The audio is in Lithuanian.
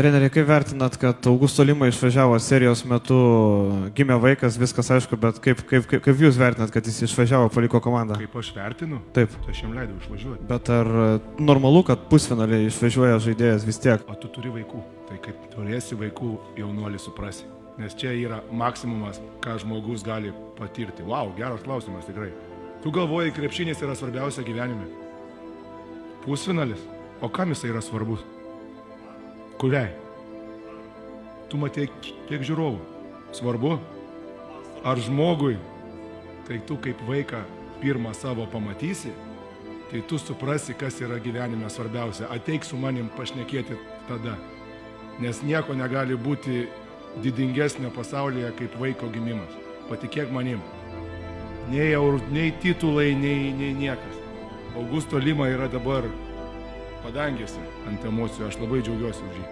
Treneri, kaip vertinat, kad Augusto Lima išvažiavo serijos metu, gimė vaikas, viskas aišku, bet kaip jūs vertinat, kad jis išvažiavo, paliko komandą? Kaip aš vertinu? Taip. Tai aš jam leidau išvažiuoti. Bet ar normalu, kad pusfinaliai išvažiuoja žaidėjas vis tiek? O tu turi vaikų. Tai kaip turėsi vaikų, jaunuolį suprasi. Nes čia yra maksimumas, ką žmogus gali patirti. Vau, geras klausimas tikrai. Tu galvoji, krepšinis yra svarbiausia gyvenime. Pusfinalis. O kam jisai yra svarbus? Kuriai? Tu matei kiek žiūrovų. Svarbu? Ar žmogui, tai tu kaip vaiką pirmą savo pamatysi, tai tu suprasi, kas yra gyvenime svarbiausia. Ateik su manim pašnekėti tada. Nes nieko negali būti didingesnio pasaulyje kaip vaiko gimimas. Patikėk manim. Nei titulai, nei niekas. Augusto Lima yra dabar padangėse ant emocijų. Aš labai džiaugiuosi už jį.